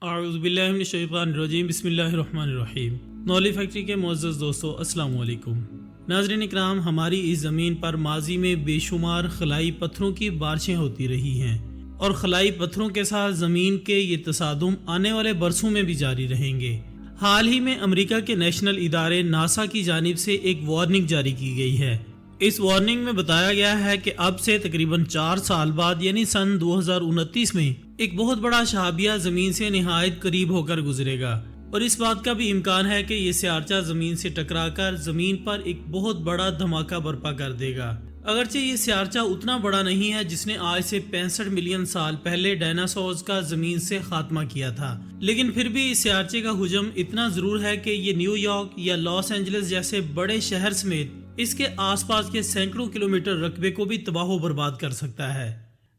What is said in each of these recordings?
اعوذ باللہ من الشیطان الرجیم، بسم اللہ الرحمن الرحیم۔ نولی فیکٹری کے معزز دوستو، السلام علیکم۔ ناظرین اکرام، ہماری اس زمین پر ماضی میں بے شمار خلائی پتھروں کی بارشیں ہوتی رہی ہیں، اور خلائی پتھروں کے ساتھ زمین کے یہ تصادم آنے والے برسوں میں بھی جاری رہیں گے۔ حال ہی میں امریکہ کے نیشنل ادارے ناسا کی جانب سے ایک وارننگ جاری کی گئی ہے۔ اس وارننگ میں بتایا گیا ہے کہ اب سے تقریباً 4 سال بعد یعنی سن 2029 میں ایک بہت بڑا شہابیہ زمین سے نہایت قریب ہو کر گزرے گا، اور اس بات کا بھی امکان ہے کہ یہ سیارچہ زمین سے ٹکرا کر زمین پر ایک بہت بڑا دھماکہ برپا کر دے گا۔ اگرچہ یہ سیارچہ اتنا بڑا نہیں ہے جس نے آج سے 65 ملین سال پہلے ڈائناسورز کا زمین سے خاتمہ کیا تھا، لیکن پھر بھی اس سیارچے کا حجم اتنا ضرور ہے کہ یہ نیو یارک یا لاس اینجلس جیسے بڑے شہر سمیت اس کے آس پاس کے سینکڑوں کلومیٹر رقبے کو بھی تباہ و برباد کر سکتا ہے۔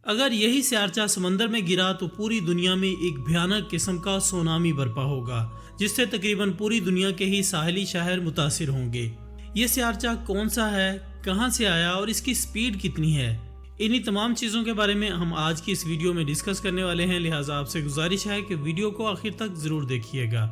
اگر یہی سیارچہ سمندر میں گرا تو پوری دنیا میں ایک بھیانک قسم کا سونامی برپا ہوگا، جس سے تقریباً پوری دنیا کے ہی ساحلی شہر متاثر ہوں گے۔ یہ سیارچہ کون سا ہے، کہاں سے آیا اور اس کی سپیڈ کتنی ہے، انہی تمام چیزوں کے بارے میں ہم آج کی اس ویڈیو میں ڈسکس کرنے والے ہیں، لہٰذا آپ سے گزارش ہے کہ ویڈیو کو آخر تک ضرور دیکھیے گا۔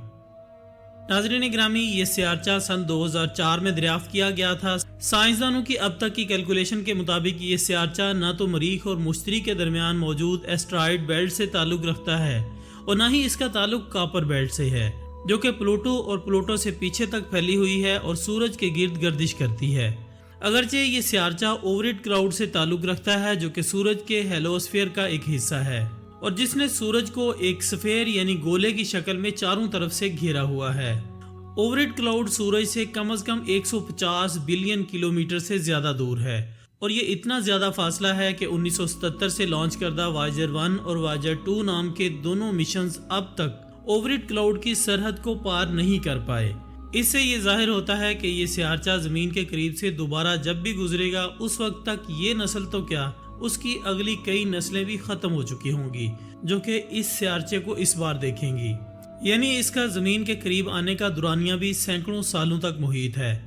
ناظرین گرامی، یہ سیارچہ سن 2004 میں دریافت کیا گیا تھا۔ سائنسدانوں کی اب تک کی کیلکولیشن کے مطابق یہ سیارچہ نہ تو مریخ اور مشتری کے درمیان موجود ایسٹرائیڈ بیلٹ سے تعلق رکھتا ہے، اور نہ ہی اس کا تعلق کاپر بیلٹ سے ہے، جو کہ پلوٹو اور پلوٹو سے پیچھے تک پھیلی ہوئی ہے اور سورج کے گرد گردش کرتی ہے۔ اگرچہ یہ سیارچہ اوورٹ کلاؤڈ سے تعلق رکھتا ہے، جو کہ سورج کے ہیلوسفیئر کا ایک حصہ ہے، اور جس نے سورج کو ایک سفیر یعنی گولے کی شکل میں چاروں طرف سے گھیرا ہوا ہے۔ اوورٹ کلاؤڈ سورج سے کم از کم 150 بلین کلومیٹر سے زیادہ دور ہے، اور یہ اتنا زیادہ فاصلہ ہے کہ 1977 سے لانچ کردہ وائجر 1 اور وائجر 2 نام کے دونوں مشنز اب تک اوورٹ کلاؤڈ کی سرحد کو پار نہیں کر پائے۔ اس سے یہ ظاہر ہوتا ہے کہ یہ سیارچہ زمین کے قریب سے دوبارہ جب بھی گزرے گا، اس وقت تک یہ نسل تو کیا، اس کی اگلی کئی نسلیں بھی ختم ہو چکی ہوں گی، جو کہ اس سیارچے کو اس بار دیکھیں گی۔ یعنی اس کا زمین کے قریب آنے کا دورانیہ بھی سینکڑوں سالوں تک محیط ہے۔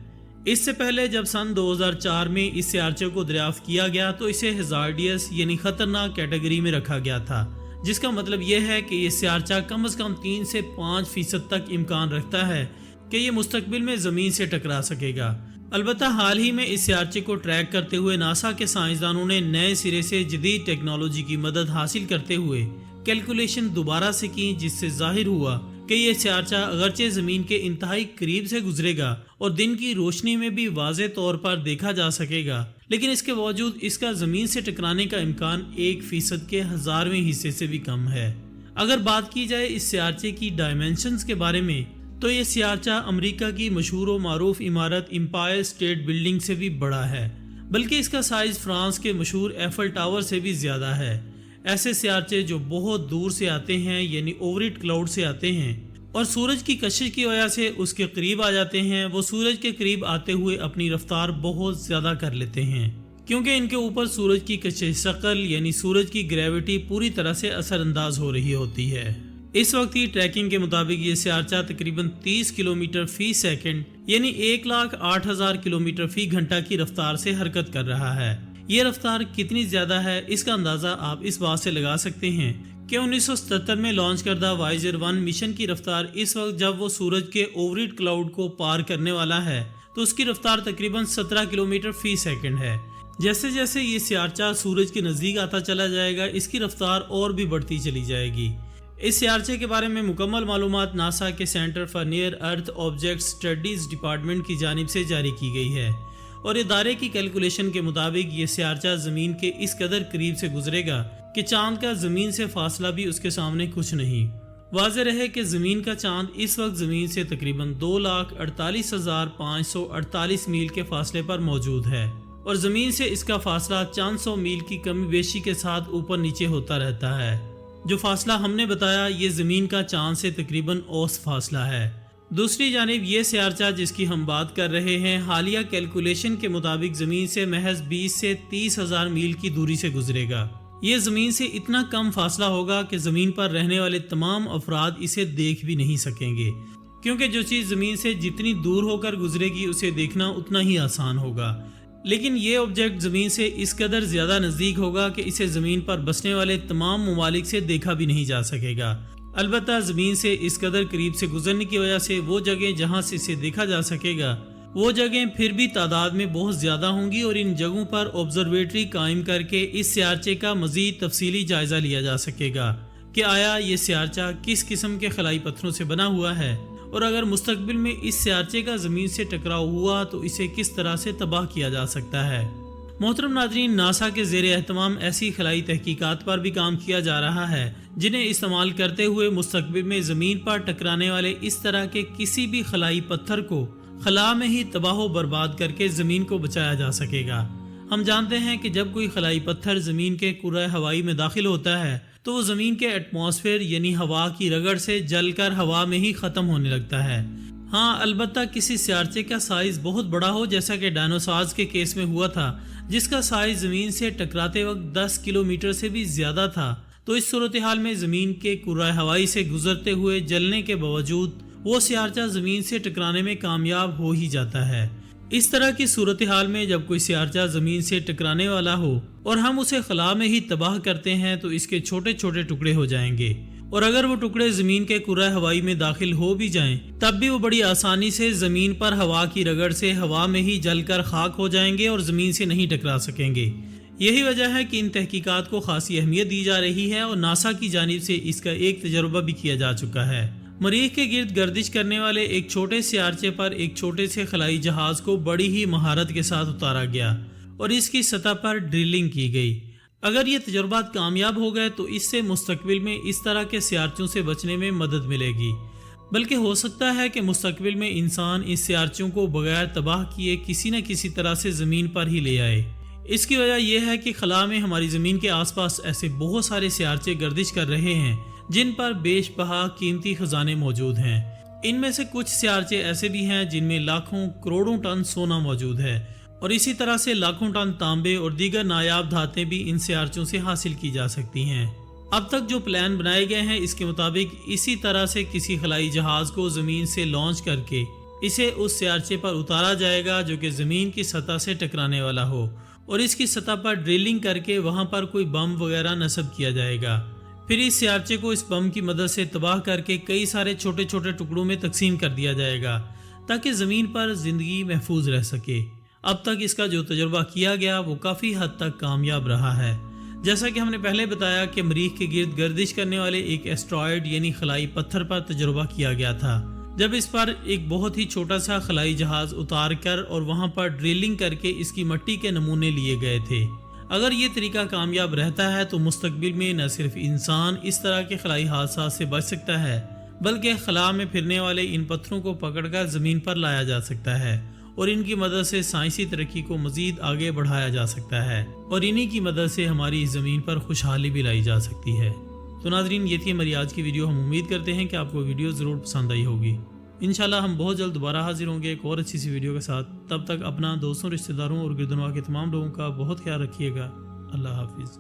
اس سے پہلے جب سن 2004 میں اس سیارچے کو دریافت کیا گیا تو اسے ہزارڈیس یعنی خطرناک کیٹیگری میں رکھا گیا تھا، جس کا مطلب یہ ہے کہ یہ سیارچہ کم از کم 3 سے 5% تک امکان رکھتا ہے کہ یہ مستقبل میں زمین سے ٹکرا سکے گا۔ البتہ حال ہی میں اس سیارچے کو ٹریک کرتے ہوئے ناسا کے سائنسدانوں نے نئے سرے سے جدید ٹیکنالوجی کی مدد حاصل کرتے ہوئے کیلکولیشن دوبارہ سے کی، جس سے ظاہر ہوا کہ یہ سیارچہ اگرچہ زمین کے انتہائی قریب سے گزرے گا اور دن کی روشنی میں بھی واضح طور پر دیکھا جا سکے گا، لیکن اس کے باوجود اس کا زمین سے ٹکرانے کا امکان 1% کے 1000ویں حصے سے بھی کم ہے۔ اگر بات کی جائے اس سیارچے کی ڈائمینشنز کے بارے میں تو یہ سیارچہ امریکہ کی مشہور و معروف عمارت امپائر اسٹیٹ بلڈنگ سے بھی بڑا ہے، بلکہ اس کا سائز فرانس کے مشہور ایفل ٹاور سے بھی زیادہ ہے۔ ایسے سیارچے جو بہت دور سے آتے ہیں یعنی اوورٹ کلاؤڈ سے آتے ہیں اور سورج کی کشش کی وجہ سے اس کے قریب آ جاتے ہیں، وہ سورج کے قریب آتے ہوئے اپنی رفتار بہت زیادہ کر لیتے ہیں، کیونکہ ان کے اوپر سورج کی کشش ثقل یعنی سورج کی گریوٹی پوری طرح سے اثر انداز ہو رہی ہوتی ہے۔ اس وقت کی ٹریکنگ کے مطابق یہ سیارچہ تقریباً 30 کلومیٹر فی سیکنڈ یعنی 1,08,000 کلومیٹر فی گھنٹہ کی رفتار سے حرکت کر رہا ہے۔ یہ رفتار کتنی زیادہ ہے، اس کا اندازہ آپ اس بات سے لگا سکتے ہیں کہ 1977 میں لانچ کردہ وائجر 1 مشن کی رفتار اس وقت جب وہ سورج کے اوورٹ کلاؤڈ کو پار کرنے والا ہے تو اس کی رفتار تقریباً 17 کلومیٹر فی سیکنڈ ہے۔ جیسے جیسے یہ سیارچہ سورج کے نزدیک آتا چلا جائے گا، اس کی رفتار اور بھی بڑھتی چلی جائے گی۔ اس سیارچے کے بارے میں مکمل معلومات ناسا کے centre for near earth objects studies department کی جانب سے جاری کی گئی ہے، اور ادارے کی کیلکولیشن کے مطابق یہ سیارچہ زمین کے اس قدر قریب سے گزرے گا کہ چاند کا زمین سے فاصلہ بھی اس کے سامنے کچھ نہیں۔ واضح رہے کہ زمین کا چاند اس وقت زمین سے تقریباً 2,48,548 میل کے فاصلے پر موجود ہے، اور زمین سے اس کا فاصلہ چند سو میل کی کمی بیشی کے ساتھ اوپر نیچے ہوتا رہتا ہے۔ جو فاصلہ ہم نے بتایا یہ زمین کا چاند سے تقریباً اوسط فاصلہ ہے۔ دوسری جانب یہ سیارچہ جس کی ہم بات کر رہے ہیں، حالیہ کیلکولیشن کے مطابق زمین سے محض 20 سے 30,000 میل کی دوری سے گزرے گا۔ یہ زمین سے اتنا کم فاصلہ ہوگا کہ زمین پر رہنے والے تمام افراد اسے دیکھ بھی نہیں سکیں گے، کیونکہ جو چیز زمین سے جتنی دور ہو کر گزرے گی اسے دیکھنا اتنا ہی آسان ہوگا، لیکن یہ آبجیکٹ زمین سے اس قدر زیادہ نزدیک ہوگا کہ اسے زمین پر بسنے والے تمام ممالک سے دیکھا بھی نہیں جا سکے گا۔ البتہ زمین سے اس قدر قریب سے گزرنے کی وجہ سے وہ جگہیں جہاں سے اسے دیکھا جا سکے گا وہ جگہیں پھر بھی تعداد میں بہت زیادہ ہوں گی، اور ان جگہوں پر آبزرویٹری قائم کر کے اس سیارچے کا مزید تفصیلی جائزہ لیا جا سکے گا کہ آیا یہ سیارچہ کس قسم کے خلائی پتھروں سے بنا ہوا ہے، اور اگر مستقبل میں اس سیارچے کا زمین سے ٹکراؤ ہوا تو اسے کس طرح سے تباہ کیا جا سکتا ہے۔ محترم ناظرین، ناسا کے زیر اہتمام ایسی خلائی تحقیقات پر بھی کام کیا جا رہا ہے جنہیں استعمال کرتے ہوئے مستقبل میں زمین پر ٹکرانے والے اس طرح کے کسی بھی خلائی پتھر کو خلا میں ہی تباہ و برباد کر کے زمین کو بچایا جا سکے گا۔ ہم جانتے ہیں کہ جب کوئی خلائی پتھر زمین کے کرۂ ہوائی میں داخل ہوتا ہے تو وہ زمین کے ایٹماسفیئر یعنی ہوا کی رگڑ سے جل کر ہوا میں ہی ختم ہونے لگتا ہے۔ ہاں، البتہ کسی سیارچے کا سائز بہت بڑا ہو، جیسا کہ ڈائنوسارز کے کیس میں ہوا تھا جس کا سائز زمین سے ٹکراتے وقت 10 کلومیٹر سے بھی زیادہ تھا، تو اس صورتحال میں زمین کے کرۂ ہوائی سے گزرتے ہوئے جلنے کے باوجود وہ سیارچہ زمین سے ٹکرانے میں کامیاب ہو ہی جاتا ہے۔ اس طرح کی صورتحال میں جب کوئی سیارچہ زمین سے ٹکرانے والا ہو اور ہم اسے خلا میں ہی تباہ کرتے ہیں تو اس کے چھوٹے چھوٹے ٹکڑے ہو جائیں گے، اور اگر وہ ٹکڑے زمین کے کرۂ ہوائی میں داخل ہو بھی جائیں تب بھی وہ بڑی آسانی سے زمین پر ہوا کی رگڑ سے ہوا میں ہی جل کر خاک ہو جائیں گے اور زمین سے نہیں ٹکرا سکیں گے۔ یہی وجہ ہے کہ ان تحقیقات کو خاصی اہمیت دی جا رہی ہے، اور ناسا کی جانب سے اس کا ایک تجربہ بھی کیا جا چکا ہے۔ مریخ کے گرد گردش کرنے والے ایک چھوٹے سیارچے پر ایک چھوٹے سے خلائی جہاز کو بڑی ہی مہارت کے ساتھ اتارا گیا اور اس کی سطح پر ڈرلنگ کی گئی۔ اگر یہ تجربات کامیاب ہو گئے تو اس سے مستقبل میں اس طرح کے سیارچوں سے بچنے میں مدد ملے گی، بلکہ ہو سکتا ہے کہ مستقبل میں انسان اس سیارچوں کو بغیر تباہ کیے کسی نہ کسی طرح سے زمین پر ہی لے آئے۔ اس کی وجہ یہ ہے کہ خلا میں ہماری زمین کے آس پاس ایسے بہت سارے سیارچے گردش کر رہے ہیں جن پر بیش بہا قیمتی خزانے موجود ہیں۔ ان میں سے کچھ سیارچے ایسے بھی ہیں جن میں لاکھوں کروڑوں ٹن سونا موجود ہے، اور اسی طرح سے لاکھوں ٹن تانبے اور دیگر نایاب دھاتیں بھی ان سیارچوں سے حاصل کی جا سکتی ہیں۔ اب تک جو پلان بنائے گئے ہیں اس کے مطابق اسی طرح سے کسی خلائی جہاز کو زمین سے لانچ کر کے اسے اس سیارچے پر اتارا جائے گا جو کہ زمین کی سطح سے ٹکرانے والا ہو، اور اس کی سطح پر ڈرلنگ کر کے وہاں پر کوئی بم وغیرہ نصب کیا جائے گا۔ پھر اس سیارچے کو اس بم کی مدد سے تباہ کر کے کئی سارے چھوٹے چھوٹے ٹکڑوں میں تقسیم کر دیا جائے گا تاکہ زمین پر زندگی محفوظ رہ سکے۔ اب تک اس کا جو تجربہ کیا گیا وہ کافی حد تک کامیاب رہا ہے۔ جیسا کہ ہم نے پہلے بتایا کہ مریخ کے گرد گردش کرنے والے ایک ایسٹرائیڈ یعنی خلائی پتھر پر تجربہ کیا گیا تھا، جب اس پر ایک بہت ہی چھوٹا سا خلائی جہاز اتار کر اور وہاں پر ڈرلنگ کر کے اس کی مٹی کے نمونے لیے گئے تھے۔ اگر یہ طریقہ کامیاب رہتا ہے تو مستقبل میں نہ صرف انسان اس طرح کے خلائی حادثات سے بچ سکتا ہے، بلکہ خلا میں پھرنے والے ان پتھروں کو پکڑ کر زمین پر لایا جا سکتا ہے، اور ان کی مدد سے سائنسی ترقی کو مزید آگے بڑھایا جا سکتا ہے، اور انہی کی مدد سے ہماری زمین پر خوشحالی بھی لائی جا سکتی ہے۔ تو ناظرین، یہ تھی ہماری آج کی ویڈیو۔ ہم امید کرتے ہیں کہ آپ کو ویڈیو ضرور پسند آئی ہوگی۔ انشاءاللہ ہم بہت جلد دوبارہ حاضر ہوں گے ایک اور اچھی سی ویڈیو کے ساتھ۔ تب تک اپنا، دوستوں، رشتہ داروں اور گردنواں کے تمام لوگوں کا بہت خیال رکھیے گا۔ اللہ حافظ۔